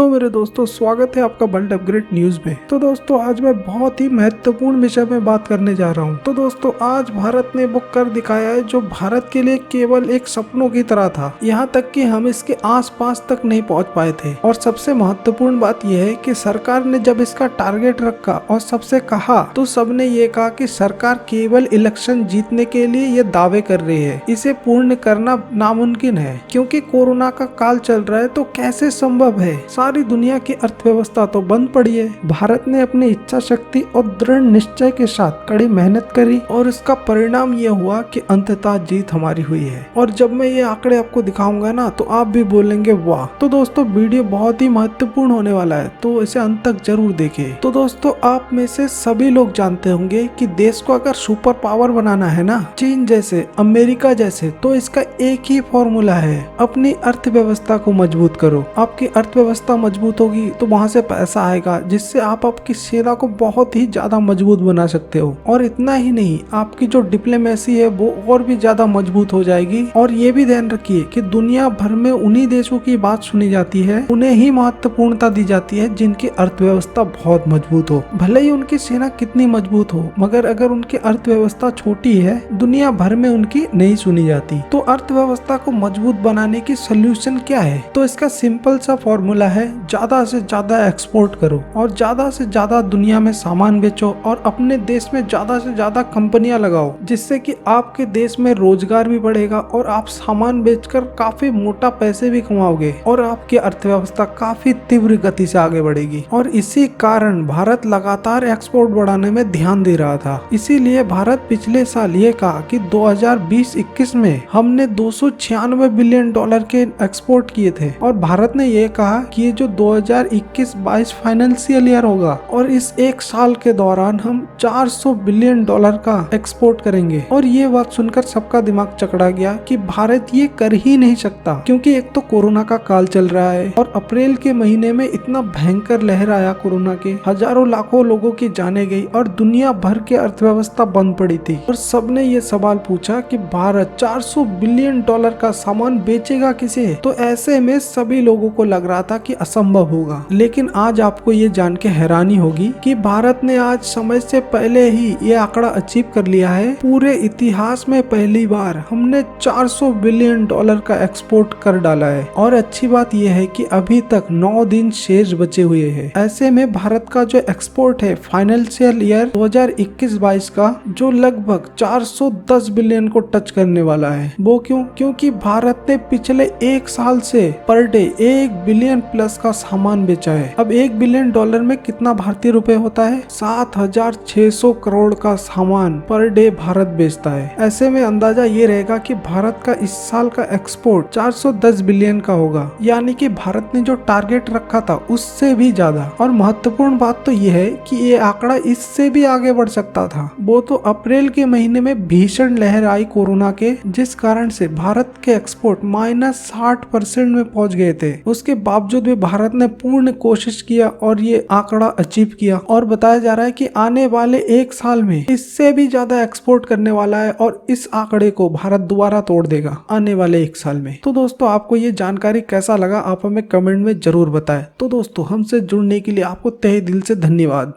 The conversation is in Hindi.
हेलो मेरे दोस्तों, स्वागत है आपका वर्ल्ड अपग्रेड न्यूज में। तो दोस्तों आज मैं बहुत ही महत्वपूर्ण विषय में बात करने जा रहा हूं। तो दोस्तों आज भारत ने वो कर दिखाया है जो भारत के लिए केवल एक सपनों की तरह था, यहाँ तक कि हम इसके आसपास तक नहीं पहुंच पाए थे। और सबसे महत्वपूर्ण बात यह है कि सरकार ने जब इसका टारगेट रखा और सबसे कहा तो सबने ये कहा कि सरकार केवल इलेक्शन जीतने के लिए ये दावे कर रही है, इसे पूर्ण करना नामुमकिन है क्योंकि कोरोना का काल चल रहा है। तो कैसे संभव है? सारी दुनिया की अर्थव्यवस्था तो बंद पड़ी है। भारत ने अपनी इच्छा शक्ति और दृढ़ निश्चय के साथ कड़ी मेहनत करी और इसका परिणाम ये हुआ कि अंततः जीत हमारी हुई है। और जब मैं ये आंकड़े आपको दिखाऊंगा ना तो आप भी बोलेंगे वाह। तो दोस्तों वीडियो बहुत ही महत्वपूर्ण होने वाला है, तो इसे अंत तक जरूर देखें। तो दोस्तों आप में से सभी लोग जानते होंगे कि देश को अगर सुपर पावर बनाना है ना, चीन जैसे, अमेरिका जैसे, तो इसका एक ही फॉर्मूला है, अपनी अर्थव्यवस्था को मजबूत करो। आपकी अर्थव्यवस्था मजबूत होगी तो वहां से पैसा आएगा जिससे आप आपकी सेना को बहुत ही ज्यादा मजबूत बना सकते हो। और इतना ही नहीं, आपकी जो डिप्लोमेसी है वो और भी ज्यादा मजबूत हो जाएगी। और ये भी ध्यान रखिए कि दुनिया भर में उन्हीं देशों की बात सुनी जाती है, उन्हें ही महत्वपूर्णता दी जाती है जिनकी अर्थव्यवस्था बहुत मजबूत हो। भले ही उनकी सेना कितनी मजबूत हो, मगर अगर उनकी अर्थव्यवस्था छोटी है दुनिया भर में उनकी नहीं सुनी जाती। तो अर्थव्यवस्था को मजबूत बनाने की सोल्यूशन क्या है? तो इसका सिंपल सा फॉर्मूला है, ज्यादा से ज्यादा एक्सपोर्ट करो और ज्यादा से ज्यादा दुनिया में सामान बेचो और अपने देश में ज्यादा से ज्यादा कंपनियां लगाओ, जिससे कि आपके देश में रोजगार भी बढ़ेगा और आप सामान बेचकर काफी मोटा पैसे भी कमाओगे और आपकी अर्थव्यवस्था काफी तीव्र गति से आगे बढ़ेगी। और इसी कारण भारत लगातार एक्सपोर्ट बढ़ाने में ध्यान दे रहा था। इसीलिए भारत पिछले साल ये कहा कि 2020-21 में हमने $296 बिलियन के एक्सपोर्ट किए थे। और भारत ने ये कहा कि ये जो 2021-22 फाइनेंशियल ईयर होगा और इस एक साल के दौरान हम $400 बिलियन का एक्सपोर्ट करेंगे। और ये बात सुनकर सबका दिमाग चकरा गया कि भारत ये कर ही नहीं सकता, क्योंकि एक तो कोरोना का काल चल रहा है और अप्रैल के महीने में इतना भयंकर लहर आया कोरोना के, हजारों लाखों लोगों की जाने गई और दुनिया भर की अर्थव्यवस्था बंद पड़ी थी। और सबने ये सवाल पूछा कि भारत $400 बिलियन का सामान बेचेगा किसे? तो ऐसे में सभी लोगों को लग रहा था कि असंभव होगा। लेकिन आज आपको ये जान के हैरानी होगी कि भारत ने आज समय से पहले ही ये आंकड़ा अचीव कर लिया है। पूरे इतिहास में पहली बार हमने $400 बिलियन का एक्सपोर्ट कर डाला है। और अच्छी बात यह है कि अभी तक 9 दिन शेष बचे हुए हैं। ऐसे में भारत का जो एक्सपोर्ट है फाइनेंशियल ईयर 2021-22 का, जो लगभग 410 बिलियन को टच करने वाला है। वो क्यों? क्योंकि भारत ने पिछले एक साल से पर डे 1 बिलियन प्लस का सामान बेचा है। अब $1 बिलियन में कितना भारतीय रुपए होता है? 7,600 करोड़ का सामान पर डे भारत बेचता है। ऐसे में अंदाजा ये रहेगा कि भारत का इस साल का एक्सपोर्ट 410 बिलियन का होगा, यानी कि भारत ने जो टारगेट रखा था उससे भी ज्यादा। और महत्वपूर्ण बात तो ये है कि ये आंकड़ा इससे भी आगे बढ़ सकता था। वो तो अप्रैल के महीने में भीषण लहर आई कोरोना के, जिस कारण से भारत के एक्सपोर्ट -60% में पहुंच गए थे। उसके बावजूद भी भारत ने पूर्ण कोशिश किया और ये आंकड़ा अचीव किया। और बताया जा रहा है कि आने वाले एक साल में इससे भी ज्यादा एक्सपोर्ट करने वाला है और इस आंकड़े को भारत दोबारा तोड़ देगा आने वाले एक साल में। तो दोस्तों आपको ये जानकारी कैसा लगा आप हमें कमेंट में जरूर बताएं। तो दोस्तों हमसे जुड़ने के लिए आपको तहे दिल से धन्यवाद।